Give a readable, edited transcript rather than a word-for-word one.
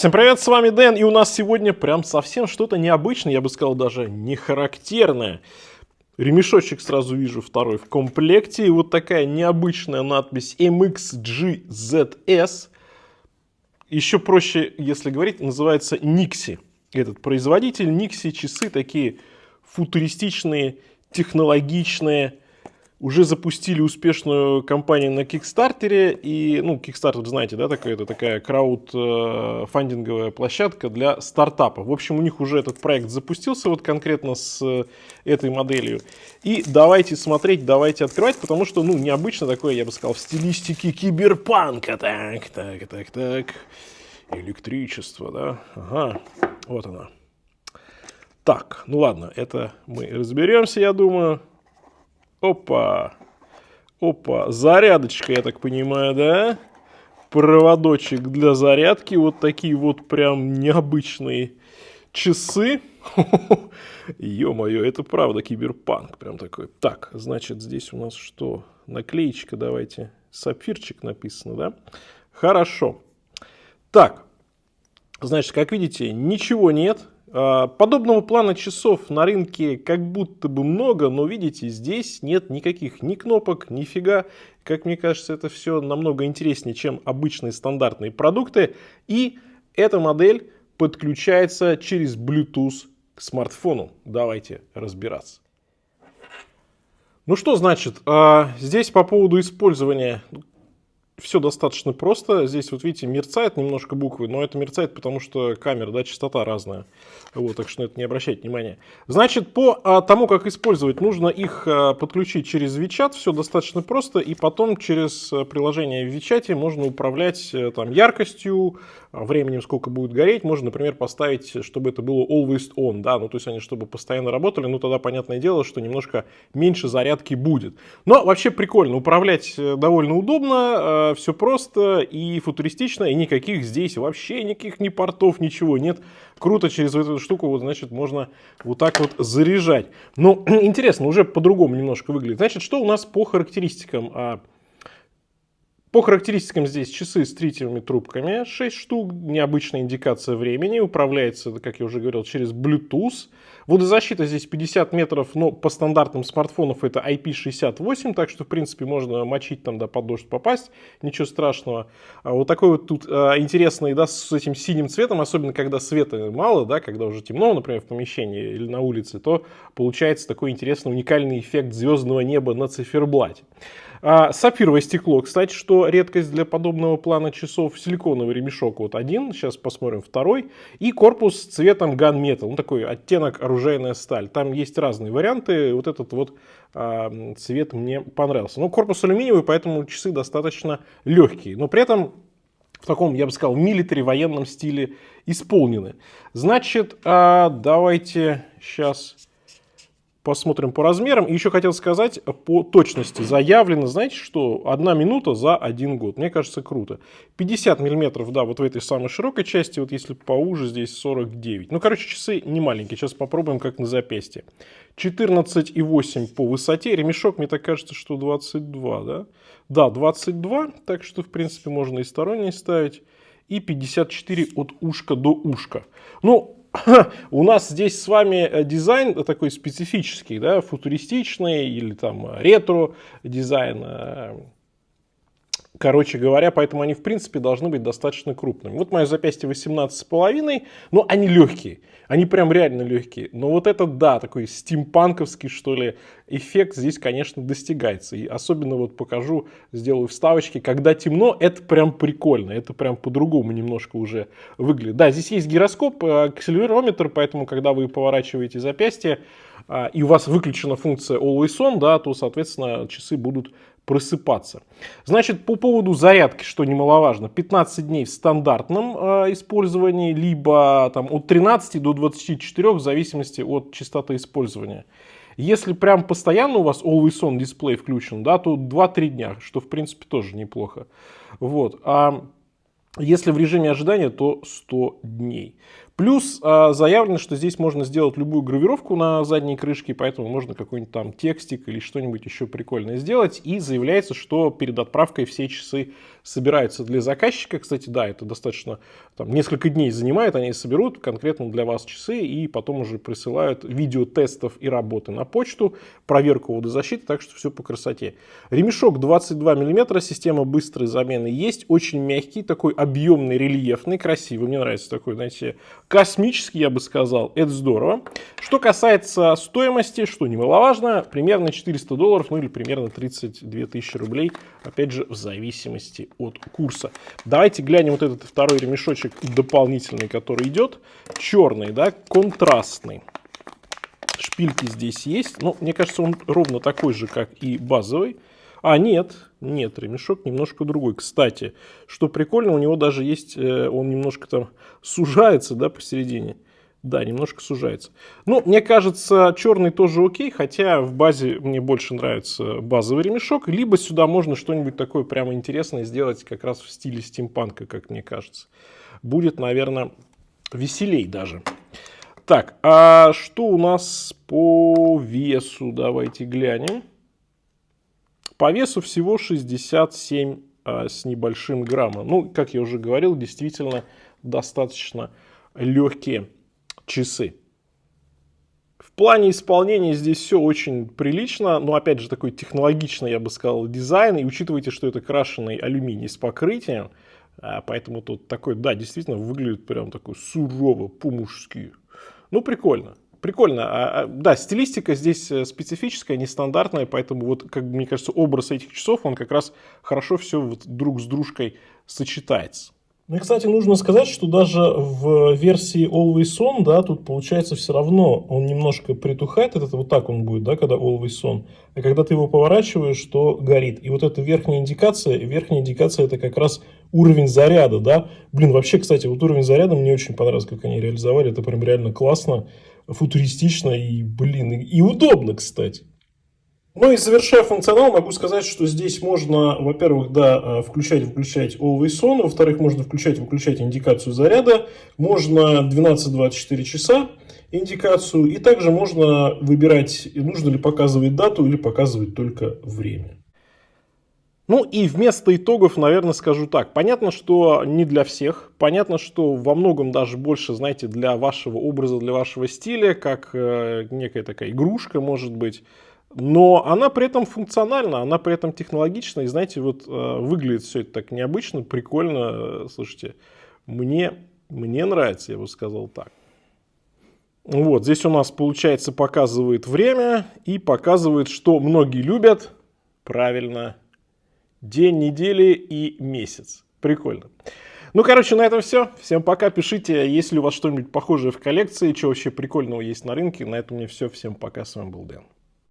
Всем привет, с вами Дэн, и у нас сегодня прям совсем что-то необычное, я бы сказал, даже не характерное. Ремешочек сразу вижу второй в комплекте, и вот такая необычная надпись MXGZS. Еще проще, если говорить, называется Nixie. Этот производитель Nixie часы такие футуристичные, технологичные. Уже запустили успешную кампанию на Кикстартере. И, Кикстартер, знаете, да, это такая краудфандинговая площадка для стартапов. В общем, у них уже этот проект запустился вот конкретно с этой моделью. И давайте смотреть, давайте открывать, потому что, необычно такое, я бы сказал, в стилистике киберпанка. Так. Электричество, да? Ага, вот она. Так, ладно, это мы разберемся, я думаю. Опа, зарядочка, я так понимаю, да? Проводочек для зарядки, вот такие вот прям необычные часы. Ё-моё, это правда киберпанк, прям такой. Так, значит, здесь у нас что? Наклеечка, давайте, сапфирчик написано, да? Хорошо. Так, значит, как видите, ничего нет. Подобного плана часов на рынке как будто бы много, но видите, здесь нет никаких ни кнопок, ни фига. Как мне кажется, это все намного интереснее, чем обычные стандартные продукты. И эта модель подключается через Bluetooth к смартфону. Давайте разбираться. Ну что значит, здесь по поводу использования... Все достаточно просто. Здесь, вот видите, мерцает немножко буквы, но это мерцает, потому что камера, да, частота разная. Вот, так что на это не обращайте внимания. Значит, по тому, как использовать, нужно их подключить через WeChat. Все достаточно просто. И потом через приложение в WeChat можно управлять там яркостью, временем, сколько будет гореть. Можно, например, поставить, чтобы это было always on, да, то есть они чтобы постоянно работали, тогда понятное дело, что немножко меньше зарядки будет. Но вообще прикольно, управлять довольно удобно, все просто и футуристично, и никаких здесь вообще никаких ни портов, ничего нет. Круто, через эту штуку, вот, значит, можно вот так вот заряжать. Но интересно, уже по-другому немножко выглядит. Значит, что у нас по характеристикам? По характеристикам здесь часы с тритиевыми трубками, 6 штук, необычная индикация времени, управляется, как я уже говорил, через Bluetooth. Водозащита здесь 50 метров, но по стандартам смартфонов это IP68, так что, в принципе, можно мочить там, да, под дождь попасть, ничего страшного. Вот такой вот тут интересный, да, с этим синим цветом, особенно когда света мало, да, когда уже темно, например, в помещении или на улице, то получается такой интересный, уникальный эффект звездного неба на циферблате. Сапфировое стекло, кстати, что редкость для подобного плана часов. Силиконовый ремешок вот один, сейчас посмотрим второй. И корпус с цветом gunmetal, такой оттенок оружейная сталь. Там есть разные варианты, вот этот вот цвет мне понравился. Но корпус алюминиевый, поэтому часы достаточно легкие. Но при этом в таком, я бы сказал, милитари военном стиле исполнены. Значит, давайте сейчас... посмотрим по размерам. И еще хотел сказать по точности. Заявлено, знаете что? 1 минута за 1 год. Мне кажется, круто. 50 миллиметров, да, вот в этой самой широкой части. Вот если поуже, здесь 49. Часы не маленькие. Сейчас попробуем, как на запястье. 14,8 по высоте. Ремешок, мне так кажется, что 22, да? Да, 22. Так что, в принципе, можно и сторонние ставить. И 54 от ушка до ушка. У нас здесь с вами дизайн такой специфический, да, футуристичный или там ретро дизайн. Короче говоря, поэтому они, в принципе, должны быть достаточно крупными. Вот мое запястье 18,5, но они легкие. Они прям реально легкие. Но вот этот, да, такой стимпанковский, что ли, эффект здесь, конечно, достигается. И особенно вот покажу, сделаю вставочки. Когда темно, это прям прикольно. Это прям по-другому немножко уже выглядит. Да, здесь есть гироскоп, акселерометр, поэтому, когда вы поворачиваете запястье, и у вас выключена функция Always On, да, то, соответственно, часы будут просыпаться. Значит, по поводу зарядки, что немаловажно, 15 дней в стандартном использовании, либо там, от 13 до 24 в зависимости от частоты использования. Если прям постоянно у вас Always On дисплей включен, да, то 2-3 дня, что в принципе тоже неплохо. Вот. Если в режиме ожидания, то 100 дней. Плюс заявлено, что здесь можно сделать любую гравировку на задней крышке, поэтому можно какой-нибудь там текстик или что-нибудь еще прикольное сделать. И заявляется, что перед отправкой все часы собираются для заказчика. Кстати, да, это достаточно там, несколько дней занимает, они соберут конкретно для вас часы и потом уже присылают видео тестов и работы на почту, проверку водозащиты, так что все по красоте. Ремешок 22 мм, система быстрой замены есть, очень мягкий, такой объемный, рельефный, красивый. Мне нравится такой, знаете, космический, я бы сказал, это здорово. Что касается стоимости, что немаловажно, примерно $400, ну или примерно 32 тысячи рублей, опять же, в зависимости от курса. Давайте глянем вот этот второй ремешочек дополнительный, который идет. Черный, да, контрастный. Шпильки здесь есть. Ну, мне кажется, он ровно такой же, как и базовый. А, нет, ремешок немножко другой. Кстати, что прикольно, у него даже есть, он немножко там сужается, да, посередине. Да, немножко сужается. Ну, мне кажется, черный тоже окей, хотя в базе мне больше нравится базовый ремешок. Либо сюда можно что-нибудь такое прямо интересное сделать как раз в стиле стимпанка, как мне кажется. Будет, наверное, веселей даже. Так, а что у нас по весу? Давайте глянем. По весу всего 67 с небольшим грамма. Ну, как я уже говорил, действительно достаточно легкие часы. В плане исполнения здесь все очень прилично, но опять же такой технологичный, я бы сказал, дизайн. И учитывайте, что это крашеный алюминий с покрытием, поэтому тут такой, да, действительно выглядит прям такой сурово, по-мужски. Ну, прикольно. Прикольно. Да, стилистика здесь специфическая, нестандартная, поэтому вот, как мне кажется, образ этих часов, он как раз хорошо все вот друг с дружкой сочетается. Ну и, кстати, нужно сказать, что даже в версии Always On, да, тут получается все равно он немножко притухает, это вот так он будет, да, когда Always On, а когда ты его поворачиваешь, то горит. И вот эта верхняя индикация это как раз уровень заряда, да. Блин, вообще, кстати, вот уровень заряда мне очень понравилось, как они реализовали, это прям реально классно, футуристично и, блин, и удобно, кстати. Ну и завершая функционал, могу сказать, что здесь можно, во-первых, да, включать-выключать Always On, во-вторых, можно включать-выключать индикацию заряда, можно 12-24 часа индикацию, и также можно выбирать, нужно ли показывать дату или показывать только время. Ну и вместо итогов, наверное, скажу так. Понятно, что не для всех. Понятно, что во многом даже больше, знаете, для вашего образа, для вашего стиля, как некая такая игрушка, может быть. Но она при этом функциональна, она при этом технологична. И знаете, вот выглядит все это так необычно, прикольно. Слушайте, мне нравится, я бы сказал так. Вот, здесь у нас, получается, показывает время и показывает, что многие любят. Правильно. День, недели и месяц. Прикольно. Ну, короче, на этом все. Всем пока. Пишите, есть ли у вас что-нибудь похожее в коллекции, что вообще прикольного есть на рынке. На этом у меня все. Всем пока. С вами был Дэн.